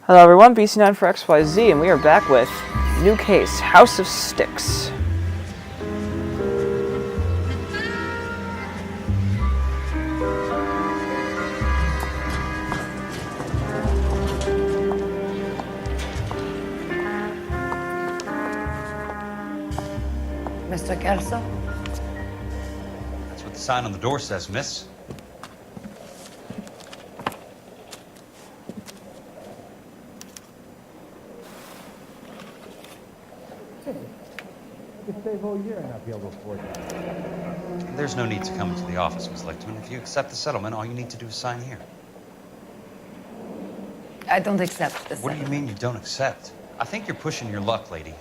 Hello everyone, BC9 for XYZ, and we are back with new case, House of Sticks. Mr. Kelso? That's what the sign on the door says, miss. You could save a whole year and not be able to afford that. There's no need to come into the office, Miss Lichtman. If you accept the settlement, all you need to do is sign here. I don't accept this. What do you mean you don't accept? I think you're pushing your luck, lady.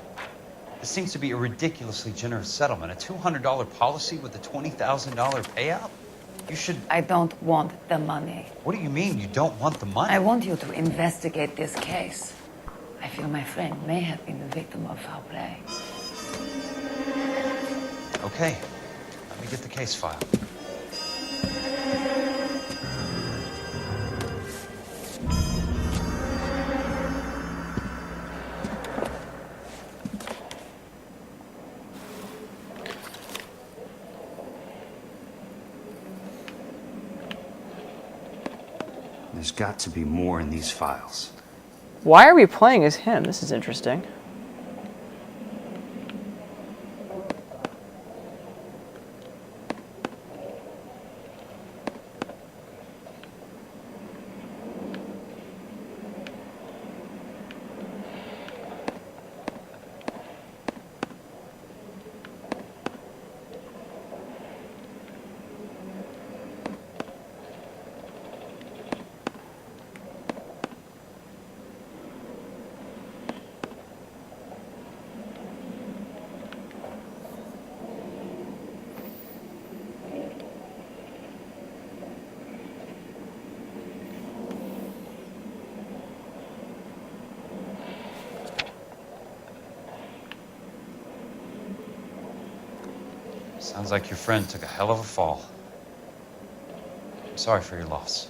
This seems to be a ridiculously generous settlement. A $200 policy with a $20,000 payout? You should... I don't want the money. What do you mean you don't want the money? I want you to investigate this case. I feel my friend may have been the victim of foul play. Okay. Let me get the case file. There's got to be more in these files. Why are we playing as him? This is interesting. Sounds like your friend took a hell of a fall. I'm sorry for your loss.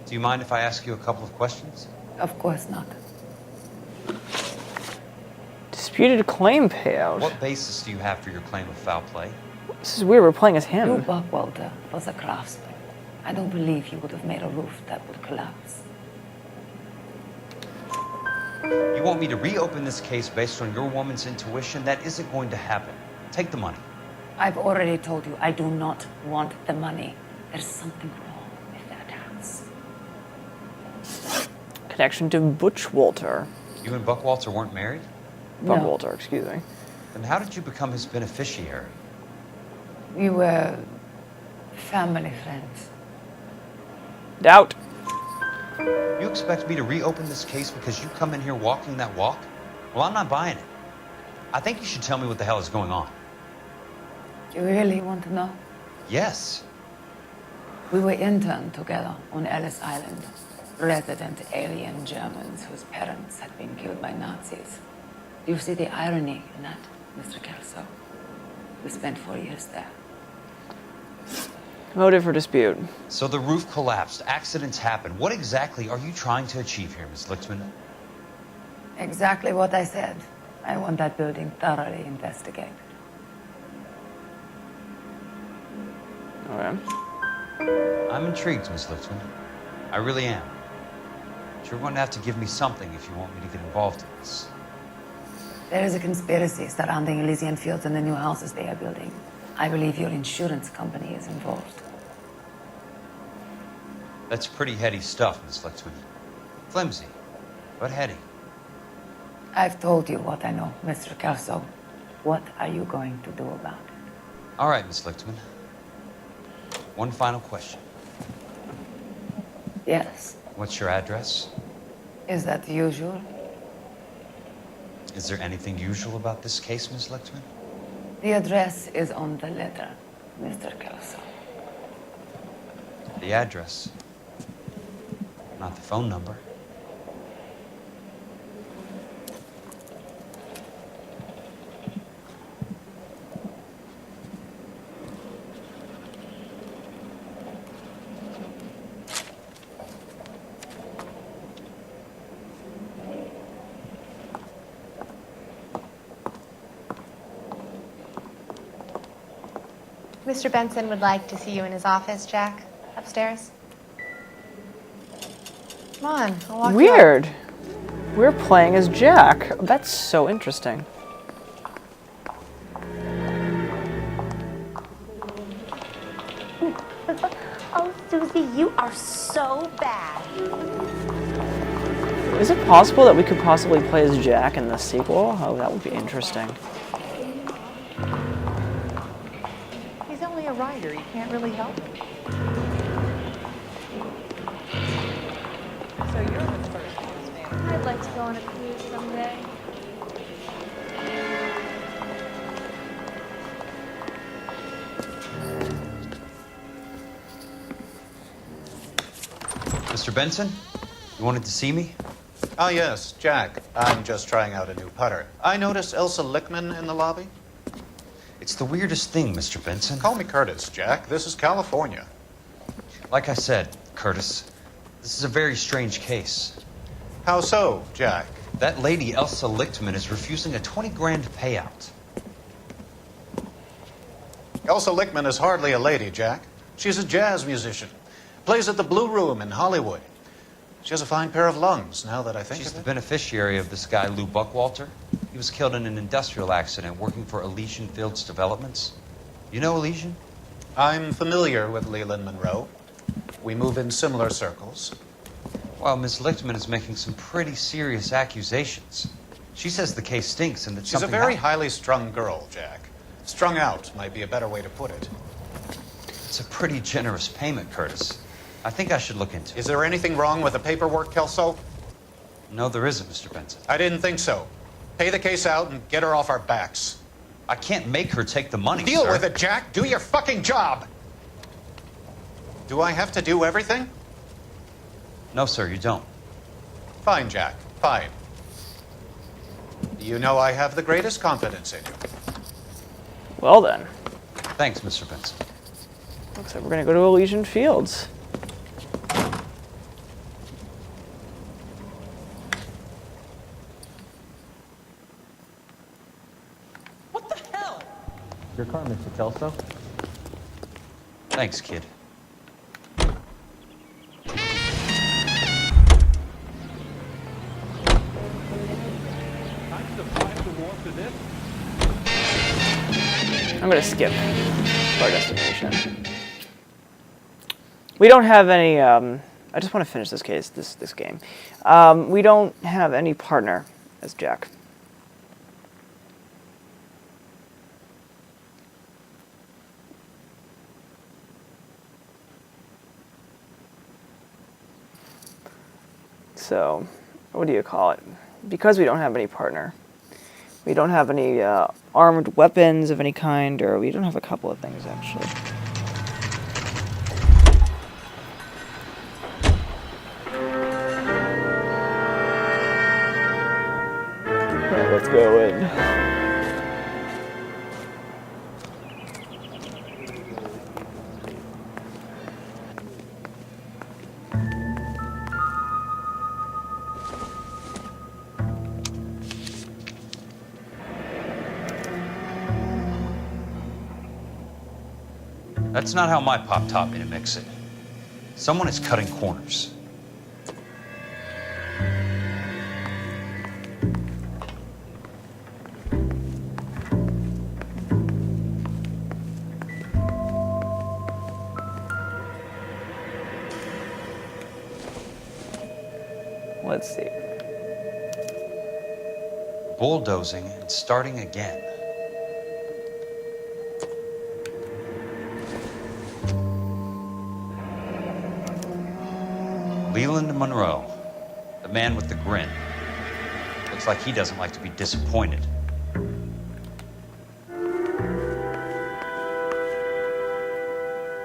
Do you mind if I ask you a couple of questions? Of course not. Disputed claim payout. What basis do you have for your claim of foul play? This is weird, we're playing as You, him. Buckwalter, was a craftsman. I don't believe you would have made a roof that would collapse. You want me to reopen this case based on your woman's intuition? That isn't going to happen. Take the money. I've already told you I do not want the money. There's something wrong with that house. Connection to Butch Walter. You and Buckwalter weren't married? Buck No. Walter, excuse me. Then how did you become his beneficiary? We were family friends. Doubt. You expect me to reopen this case because you come in here walking that walk? Well, I'm not buying it. I think you should tell me what the hell is going on. You really want to know? Yes. We were interned together on Ellis Island. Resident alien Germans whose parents had been killed by Nazis. Do you see the irony in that, Mr. Kelso? We spent 4 years there. Motive for dispute. So the roof collapsed. Accidents happen. What exactly are you trying to achieve here, Miss Lichtman? Exactly what I said. I want that building thoroughly investigated. Okay. I'm intrigued, Miss Lichtman. I really am. But you're going to have to give me something if you want me to get involved in this. There is a conspiracy surrounding Elysian Fields and the new houses they are building. I believe your insurance company is involved. That's pretty heady stuff, Miss Lichtman. Flimsy, but heady. I've told you what I know, Mr. Kelso. What are you going to do about it? All right, Miss Lichtman. One final question. Yes. What's your address? Is that usual? Is there anything usual about this case, Miss Lichtman? The address is on the letter, Mr. Kelso. The address, not the phone number. Mr. Benson would like to see you in his office, Jack. Upstairs. Come on, I'll walk you up. Weird. We're playing as Jack. That's so interesting. Oh, Susie, you are so bad. Is it possible that we could possibly play as Jack in the sequel? Oh, that would be interesting. He's only a writer. He can't really help it. So you're the first cruise fan. I'd like to go on a cruise someday. Mr. Benson, you wanted to see me? Ah, yes, Jack. I'm just trying out a new putter. I noticed Elsa Lickman in the lobby. It's the weirdest thing, Mr. Benson. Call me Curtis, Jack. This is California. Like I said, Curtis, this is a very strange case. How so, Jack? That lady, Elsa Lichtman, is refusing a 20 grand payout. Elsa Lickman is hardly a lady, Jack. She's a jazz musician. Plays at the Blue Room in Hollywood. She has a fine pair of lungs, now that I think She's of the it. beneficiary of this guy, Lou Buckwalter. He was killed in an industrial accident working for Elysian Fields Developments. You know Elysian? I'm familiar with Leland Monroe. We move in similar circles. Well, Miss Lichtman is making some pretty serious accusations. She says the case stinks and that She's a something very happened. highly strung girl, Jack. Strung out might be a better way to put it. It's a pretty generous payment, Curtis. I think I should look into it. Is there anything wrong with the paperwork, Kelso? No, there isn't, Mr. Benson. I didn't think so. Pay the case out and get her off our backs. I can't make her take the money, Deal sir. with it, Jack. Do your fucking job. Do I have to do everything? No, sir, you don't. Fine, Jack. Fine. You know I have the greatest confidence in you. Well then, Thanks, Mr. Benson. looks like we're gonna go to Elysian Fields. What the hell? Your car, Mr. Kelso. Thanks, kid. I'm gonna skip our destination. We don't have any. I just want to finish this case, this game. We don't have any partner as Jack. So, what do you call it? Because we don't have any partner, we don't have any armed weapons of any kind, or we don't have a couple of things actually. Alright, let's go in. That's not how my pop taught me to mix it. Someone is cutting corners. Let's see. Bulldozing and starting again. Leland Monroe, the man with the grin. Looks like he doesn't like to be disappointed.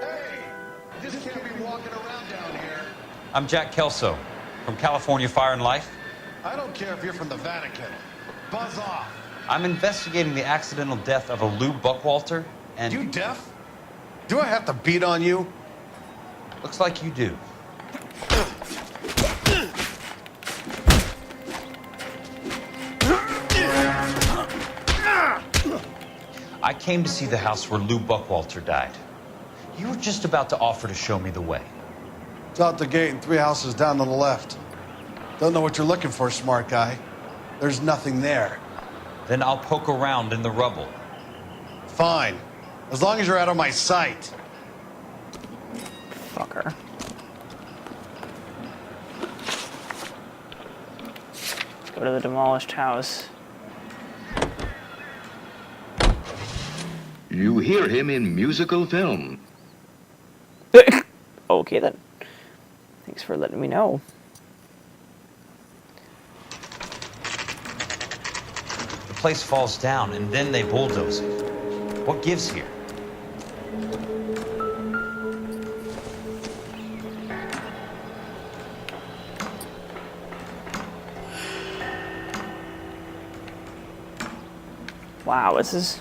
Hey! Just can't be walking around down here. I'm Jack Kelso from California Fire and Life. I don't care if you're from the Vatican. Buzz off. I'm investigating the accidental death of a Lou Buckwalter, and You deaf? Do I have to beat on you? looks like you do. I came to see the house where Lou Buckwalter died. You were just about to offer to show me the way. It's out the gate and 3 houses down to the left. Don't know what you're looking for, smart guy. There's nothing there. Then I'll poke around in the rubble. Fine. As long as you're out of my sight. Fucker. Let's go to the demolished house. You hear him in musical film. Okay then. Thanks for letting me know. The place falls down and then they bulldoze it. What gives here? Wow, this is...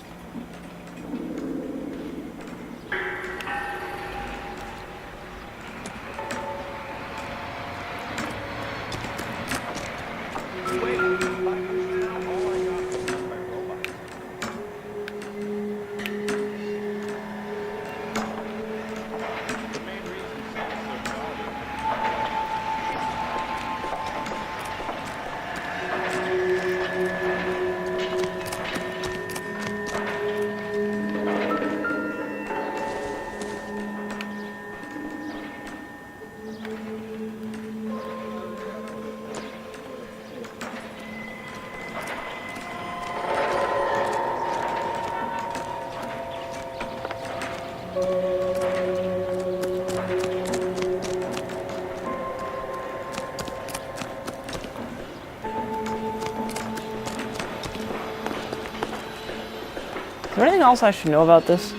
Is there anything else I should know about this?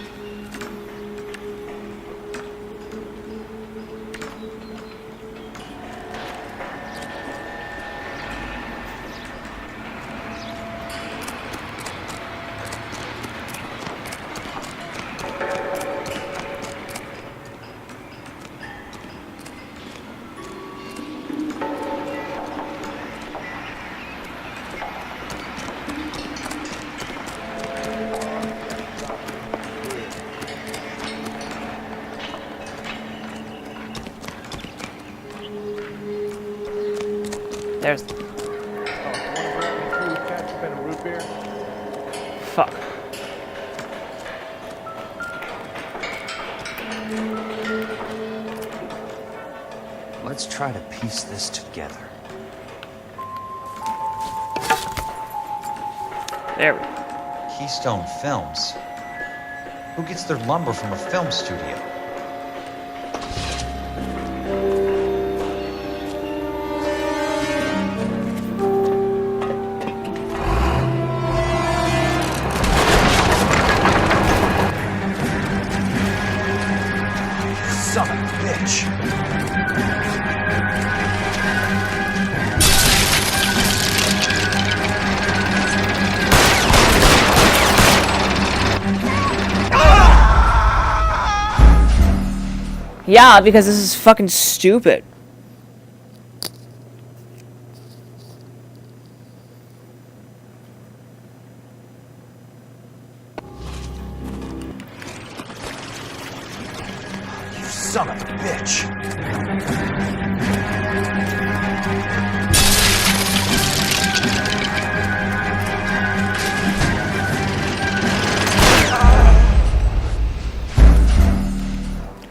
There's... Fuck. Let's try to piece this together. There we go. Keystone Films. Who gets their lumber from a film studio? Son of a bitch! Yeah, because this is fucking stupid. You son of a bitch!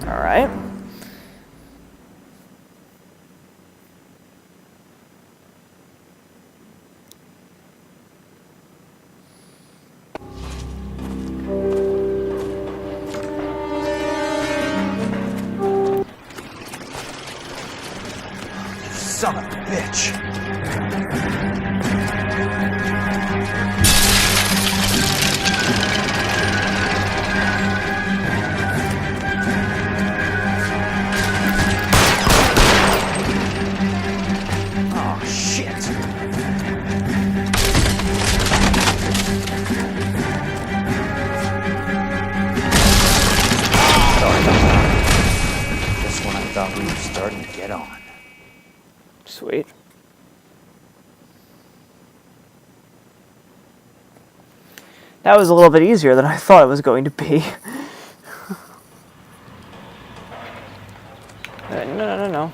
Alright. Son of a bitch! Oh, shit! Sorry about that. Just when I thought we were starting to get on. Sweet. That was a little bit easier than I thought it was going to be. No.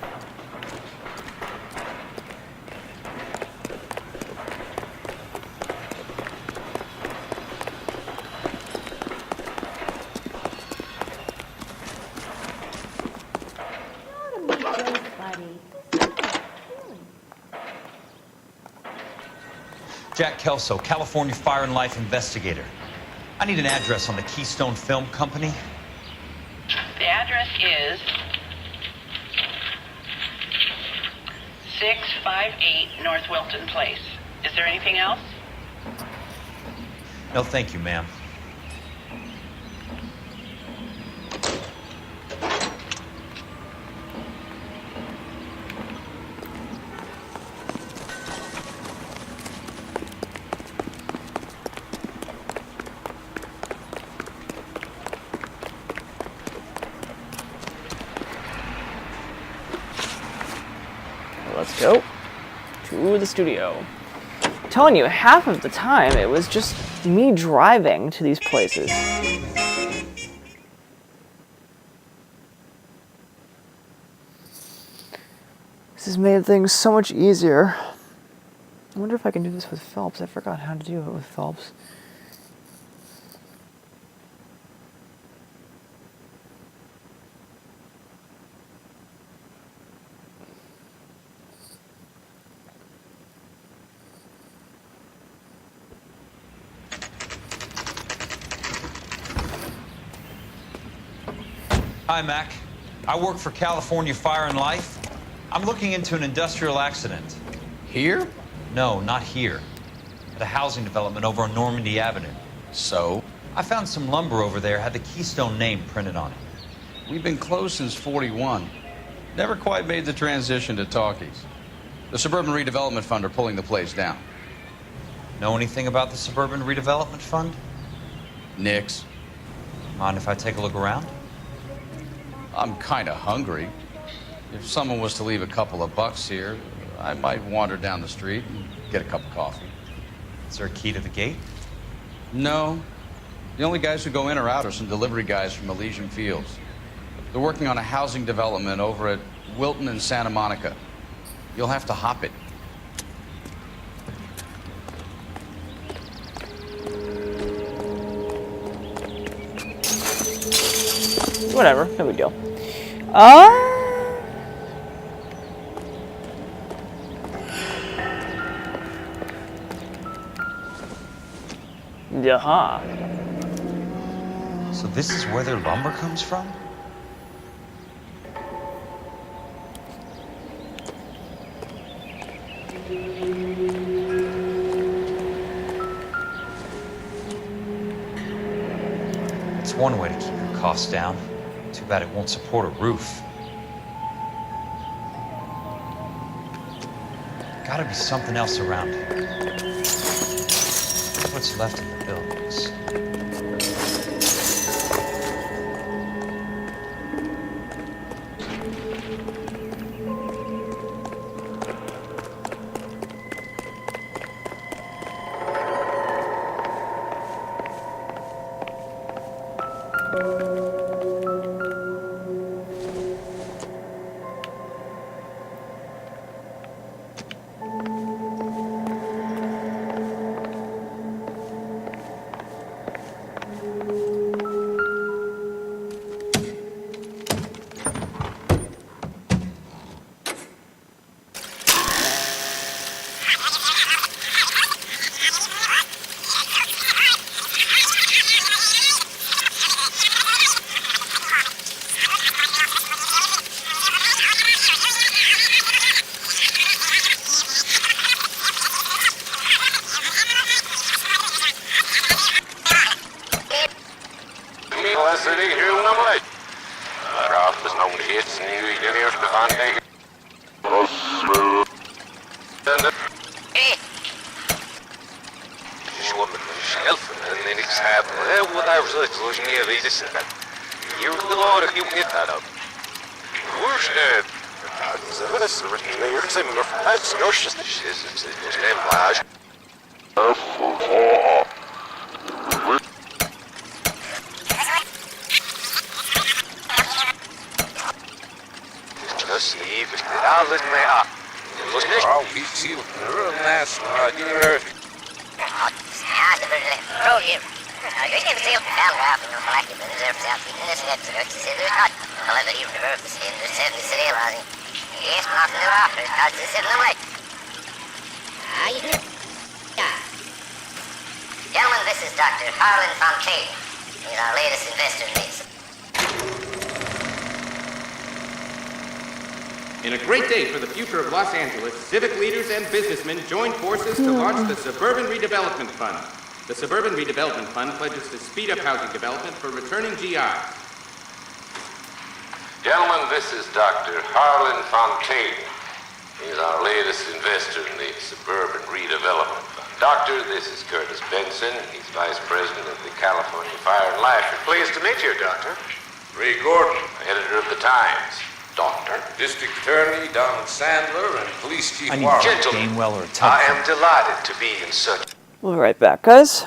Jack Kelso, California Fire and Life investigator. I need an address on the Keystone Film Company. The address is 658 North Wilton Place. Is there anything else? No, thank you, ma'am. Let's go to the studio. I'm telling you, half of the time it was just me driving to these places. This has made things so much easier. I wonder if I can do this with Phelps. I forgot how to do it with Phelps. Hi, Mac. I work for California Fire and Life. I'm looking into an industrial accident. Here? No, not here. At a housing development over on Normandy Avenue. So? I found some lumber over there, had the Keystone name printed on it. We've been closed since '41. Never quite made the transition to talkies. The Suburban Redevelopment Fund are pulling the place down. Know anything about the Suburban Redevelopment Fund? Nix. Mind if I take a look around? I'm kind of hungry. If someone was to leave a couple of bucks here, I might wander down the street and get a cup of coffee. Is there a key to the gate? No. The only guys who go in or out are some delivery guys from Elysian Fields. They're working on a housing development over at Wilton and Santa Monica. You'll have to hop it. Whatever, no big deal. Yeah. So this is where their lumber comes from? It's one way to keep your costs down. Too bad it won't support a roof. Gotta be something else around here. What's left of the buildings? look me up. We see last year. Gentlemen, this is Dr. Harlan Fontaine. He's our latest investor in these. In a great day for the future of Los Angeles, civic leaders and businessmen joined forces to launch the Suburban Redevelopment Fund. The Suburban Redevelopment Fund pledges to speed up housing development for returning GIs. Gentlemen, this is Dr. Harlan Fontaine. He's our latest investor in the Suburban Redevelopment Fund. Doctor, this is Curtis Benson. He's Vice President of the California Fire and Life. Pleased to meet you, Doctor. Ray Gordon, editor of the Times. Doctor. District Attorney Donald Sandler and Police Chief I need Warren. Gainwell or a I am delighted to be in such... We'll be right back, guys.